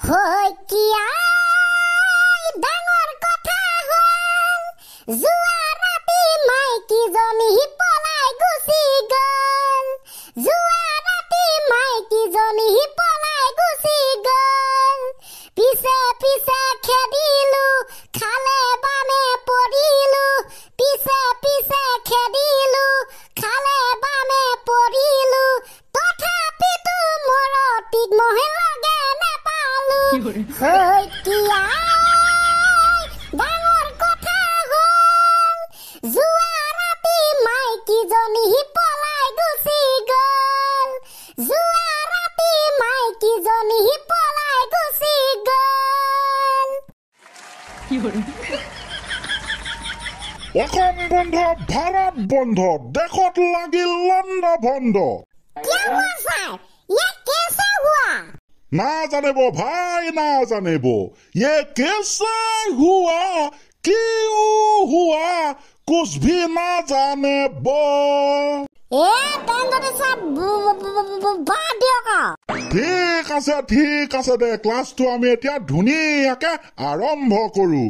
হৈকিয়া ডাঙৰ কথা হ'ল যোৱা ৰাতি মাইকীজনী পলাই গুচি গ'ল যোৱা ৰাতি মাইকীজনী পলাই গুচি গ'ল পিছে পিছে খেদিলো খালে বামে পৰিলো পিছে পিছে খেদিলো খালে বামে পৰিলো তথাপিতো মৰটিক মহে লগে নেপালো হৈকিয়া ডাঙৰ কথা হ'ল যোৱা ৰাতি মাইকীজনী পলাই গুচি গ'ল যোৱা ৰাতি মাইকীজনী পলাই গুচি গ'ল অসম বন্ধ ভাৰত বন্ধ দেশত লাগিল লণ্ড ভণ্ড না জানিব ভাই না জানিব ये कैसे हुआ क्यों हुआ कुछ भी ना जाने बो ঠিক আছে দে ক্লাছটো আমি এতিয়া ধুনীয়াকে আৰম্ভ কৰো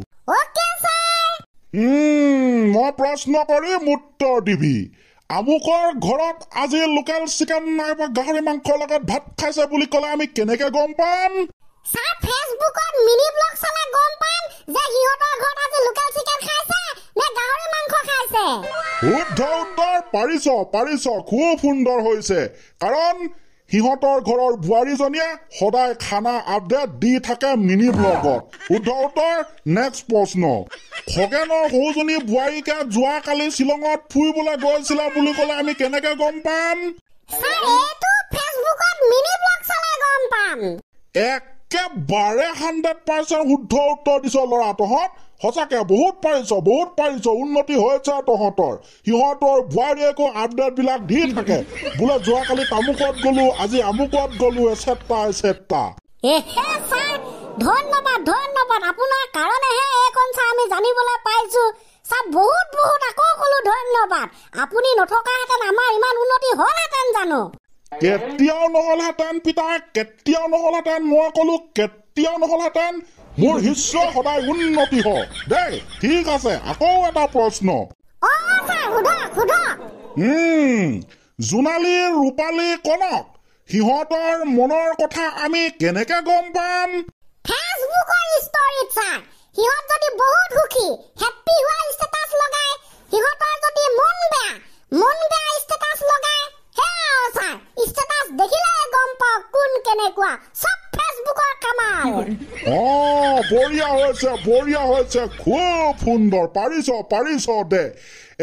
মই প্ৰশ্ন কৰিম উত্তৰ দিবি আমুকৰ ঘৰত আজি লোকেল চিকেন নাইবা গাহৰি মাংসৰ লগত ভাত খাইছে বুলি ক'লে আমি কেনেকে গম পাম ফেচবুকত মিনি ব্লগ চালে গম পাম যে সিহঁতৰ ঘৰত আজি লোকেল চিকেন খাইছে নে গাহৰি মাংস খাইছে শুদ্ধ উত্তৰ পাৰিছ খুব সুন্দৰ হৈছে কাৰণ সিহঁতৰ ঘৰৰ বোৱাৰীজনীয়ে সদায় খানা আপডেট দি থাকে মিনি ব্লগত শুদ্ধ উত্তৰ নেক্সট প্ৰশ্ন খগেনৰ সৌজনী বোৱাৰীকে যোৱাকালি শ্বিলঙত ফুৰিবলৈ গৈছিলা বুলি ক'লে আমি কেনেকে গম পাম একেবাৰে 100% শুদ্ধ উত্তৰ দিছ ল'ৰা তহঁত সঁচাকে বহুত পাৰিছ উন্নতি হৈছে তহঁতৰ সিহঁতৰ বোৱাৰীয়েকো আপডেট বিলাক দি থাকে বোলে যোৱাকালি তামুকত গলো আজি আমুকত গলো এছেপ্টা ধন্যবাদ আপোনাৰ কাৰণেহে এইখন চাই আমি জানিবলৈ পাইছো সব বহুত আকৌ কলো ধন্যবাদ আপুনি নথকাহেঁতেন আমাৰ ইমান উন্নতি হ'লহেঁতেন জানো কেতিয়াও নহলহেঁতেন পিতা কেতিয়াও নহলহেঁতেন মই কলো কেতিয়াও নহলহেঁতেন মোৰ শিষ্য সদায় উন্নতি হওক দেই ঠিক আছে আকৌ এটা প্ৰশ্ন জোনালী ৰূপালী কনক সিহঁতৰ মনৰ কথা আমি কেনেকে গম পাম ফেচবুকৰ ষ্টৰীত চাই সিহঁত যদি বহুত সুখী হেপী হোৱা ষ্টেটাছ লগাই সিহঁতৰ যদি মন বেয়া ষ্টেটাছ লগাই চাই ষ্টেটাছ দেখিলে গম পাওঁ কোন কেনেকুৱা সব ফেচবুকৰ কামাল বঢ়িয়া হৈছে খুব সুন্দৰ পাৰিছ দে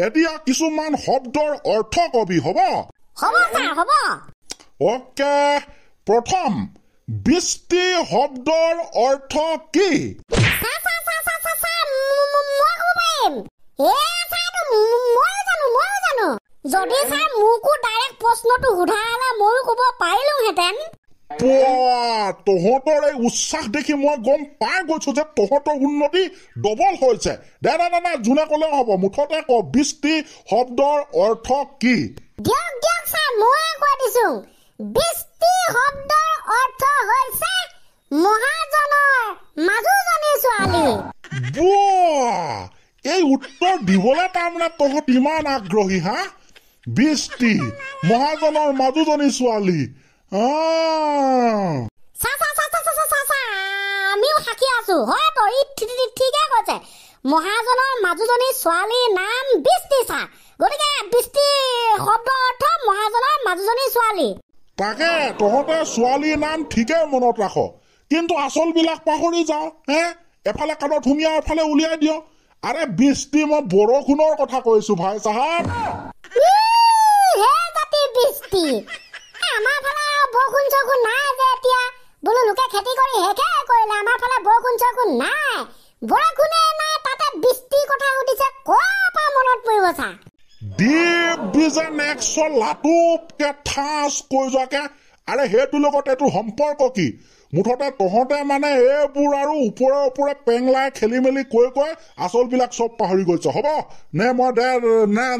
এতিয়া কিছুমান শব্দৰ অৰ্থ কবি হ'ব ওকে প্ৰথম বৃষ্টি শব্দৰ অৰ্থ কি যদি ছাৰ মোকো ডাইৰেক্ট প্ৰশ্নটো সোধা হলে ময়ো ক'ব পাৰিলোহেঁতেন তহঁতৰ এই উৎসাহ দেখি মই গম পাই গৈছো যে তহঁতৰ উন্নতি ডবল হৈছে দে যোনে ক'লেও হ'ব মুঠতে ক বৃষ্টি শব্দৰ অৰ্থ কি দিয়ক ছাৰ মই কৈ দিছো বৃষ্টি শব্দৰ অৰ্থ হৈছে মহাজনৰ মাজুজনী ছোৱালী এই উত্তৰ দিবলৈ তাৰমানে তহঁত ইমান আগ্ৰহী হা বৃষ্টি মহাজনৰ মাজুজনী ছোৱালী আমিও সাক্ষী আছো হয়তো ঠিকে কৈছে মহাজনৰ মাজুজনী ছোৱালীৰ নাম বৃষ্টি গতিকে বৃষ্টি শব্দৰ অৰ্থ মহাজনৰ মাজুজনী ছোৱালী তাকে তহঁতে ছোৱালীৰ নাম ঠিকে মনত ৰাখ কিন্তু আচল বিলাক পাহৰি যাও এফালে কাণত ধুনীয়া এফালে উলিয়াই দিয় আৰে বৃষ্টি মই বৰষুণৰ কথা কৈছো ভাই চাহাব বৃষ্টি আমাৰ ফালে বৰষুণ চৰষুণ নাই যে এতিয়া বোলো লোকে খেতি কৰি শেষে কৰিলে আমাৰ ফালে বৰষুণ চৰষুণ নাই বৰষুণে নাই তাতে বৃষ্টিৰ কথা সুধিছে ক'ৰ পৰা মনত পৰিব চা ডিভিজন এক্সৰ লাটুপকে ঠাচ কৈ যোৱাকে আৰে সেইটো লগত এইটো সম্পৰ্ক কি মুঠতে তহঁতে মানে এইবোৰ আৰু ওপৰে পেংলাই খেলি মেলি কৈ আচল বিলাক চব পাহৰি গৈছ হ'ব নে মই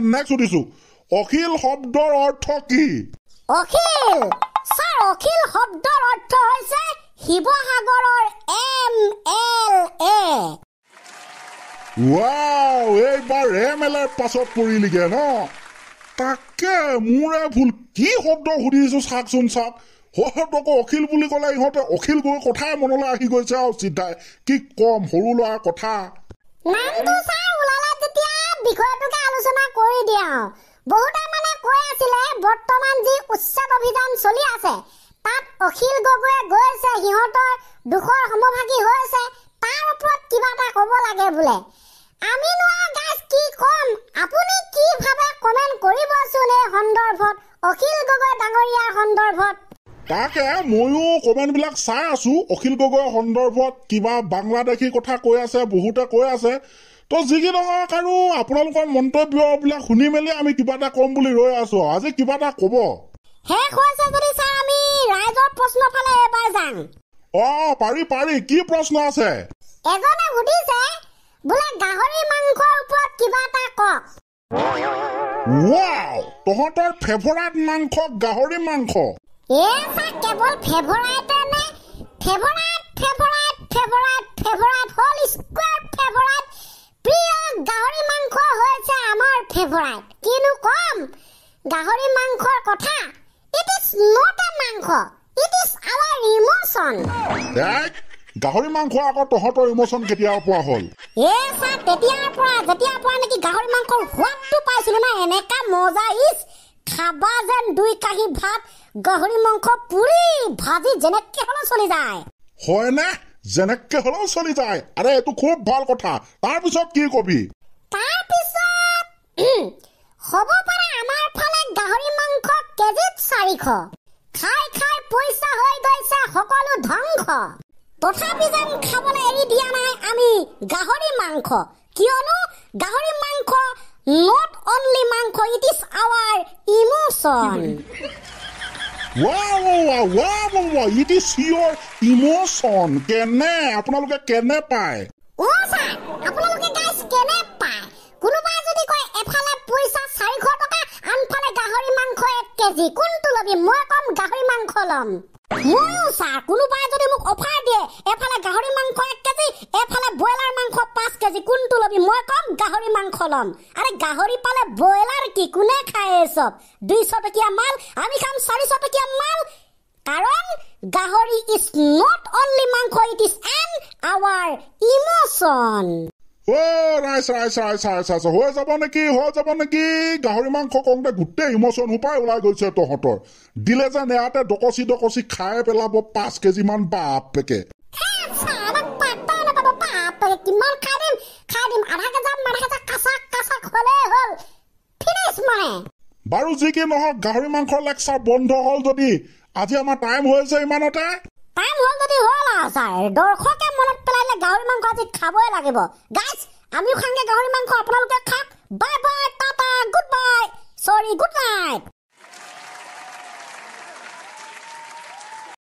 নেক্সট সুধিছো অখিল শব্দৰ অৰ্থ কি অখিল শব্দৰ অৰ্থ হৈছে শিৱসাগৰৰ MLA। ৱাও, এইবাৰ MLA পাছত পৰিলিগে ন? তাকে মোৰে ভুল, কি শব্দ সুধিছো চাওকচোন চাওক। হয়তো অখিল বুলি ক'লে ইহঁতে অখিল গৈ কথাই মনলৈ আহি গৈছে আৰু চিধাই। কি কম, সৰু ল'ৰাৰ কথা। নামটো চাই ওলালে যেতিয়া বিষয়টোকে আলোচনা কৰি দিওঁ। বহুতে মানে কৈ আছিলে বৰ্তমান যি উচ্ছেদ অভিযান চলি আছে তাত অখিল গগৈয়ে গৈছে, সিহঁতৰ দুখৰ সমভাগী হৈছে, তাৰ ওপৰত কিবা এটা ক'ব লাগে বোলে। আমি নোৱা গাইজ কি কম, আপুনি কি ভাবে কমেণ্ট কৰিবচোন এই সন্দৰ্ভত, অখিল গগৈ ডাঙৰীয়াৰ সন্দৰ্ভত। তাকে ময়ো কমেণ্টবিলাক চাই আছো। অখিল গগৈৰ সন্দৰ্ভত কিবা বাংলাদেশী কথা কৈ আছে, বহুতে কৈ আছে। তো যি কি নহওক আৰু আপোনালোকৰ মন্তব্যবিলাক শুনি মেলি আমি কিবা এটা ক'ম বুলি ৰৈ আছো। আজি কিবা এটা ক'ব শেষ হৈছে যদি ছাৰ আমি ৰাইজৰ প্ৰশ্ন ফালে এবাৰ যাম। পাৰি পাৰি, কি প্ৰশ্ন আছে? এজনে সুধিছে বোলে গাহৰি মাংসৰ ওপৰত কিবা এটা কওক। ৱাও, তহঁতৰ ফেভৰাইট মাংস গাহৰি মাংস। ছাৰ কেৱল ফেভৰাইটে নে? ফেভৰাইট হ'ল স্কুৱাৰ ফেভৰাইট। প্ৰিয় গাহৰি মাংস হৈছে আমাৰ ফেভৰাইট। কিনো কম গাহৰি মাংসৰ কথা। ইট ইজ নট এ মাংস, ইট ইজ আৱাৰ ইমোচন। গাহৰি মাংস আকৌ তহঁতৰ ইমোচন কেতিয়াৰ পৰা হ'ল? ছাৰ যেতিয়াৰ পৰা নেকি গাহৰি মাংসৰ সোৱাদটো পাইছিলো না, এনেকা মজা ইজ খাবা যেন 2 কাঁহী ভাত, গাহৰি মাংস পুৰি ভাজি যেনেকে হ'লেও চলি যায়। হয়নে? যেনেকে হ'লেও চলি যায়। আৰে এইটো খুব ভাল কথা। তাৰপিছত কি কবি? তাৰপিছত হ'ব পাৰে আমাৰ ফালে গাহৰি মাংস কেজিত 400। খাই খাই পইচা হৈ গৈছে সকলো ধ্বংস। তথাপি যেন খাবলৈ এৰি দিয়া নাই আমি গাহৰি মাংস, কিয়নো গাহৰি মাংস নট অনলি মাংস, it is our emotion. It is your emotion. কেনে আপোনালোকে কেনে পায়? ছাৰ আপোনালোকে গাইজ কেনে পায়? কোনোবাই যদি কয় এফালে পইচা 400 টকা, আনফালে গাহৰি মাংস 1 কেজি, কোনটো ল'বি? মই ক'ম গাহৰি মাংস ল'ম। ময়ো ছাৰ কোনোবাই যদি মোক অফাৰ দিয়ে এফালে গাহৰি মাংস 1 কেজি, এফালে ব্ৰইলাৰ মাংস 5 কেজি, কোনটো ল'বি? মই ক'ম গাহৰি মাংস ল'ম। আৰে গাহৰি পালে ব্ৰইলাৰ কি কোনে খায়? চব 200 টকীয়া মাল, আমি খাম 400 টকীয়া মাল। কাৰণ গাহৰি ইজ নট অনলি মাংস, it is an our emotion. ৰাইচ হৈ যাব নেকি? গাহৰি মাংস কওঁতে গোটেই ইমোচন সোপাই ওলাই গৈছে তহঁতৰ। দিলে যেন ইয়াতে ডকচি খাই পেলাব 5 কেজি মান। বাপেকে কিমান খাই দিম আধা কেজা কাঁচা হ'লেই হ'ল, ফিনিছ মানে। বাৰু যি কি নহওক, গাহৰি মাংসৰ লেকচাৰ বন্ধ হ'ল যদি আজি আমাৰ টাইম হৈছে ইমানতে। টাইম হ'ল যদি হ'ল আৰু ছাৰ, দৰ্শকে মনত পেলাইলে গাহৰি মাংস আজি খাবই লাগিব। গাইজ আমিও খাংগে গাহৰি মাংস, আপোনালোকে খাওক। Bye bye, Tata, good bye, good night.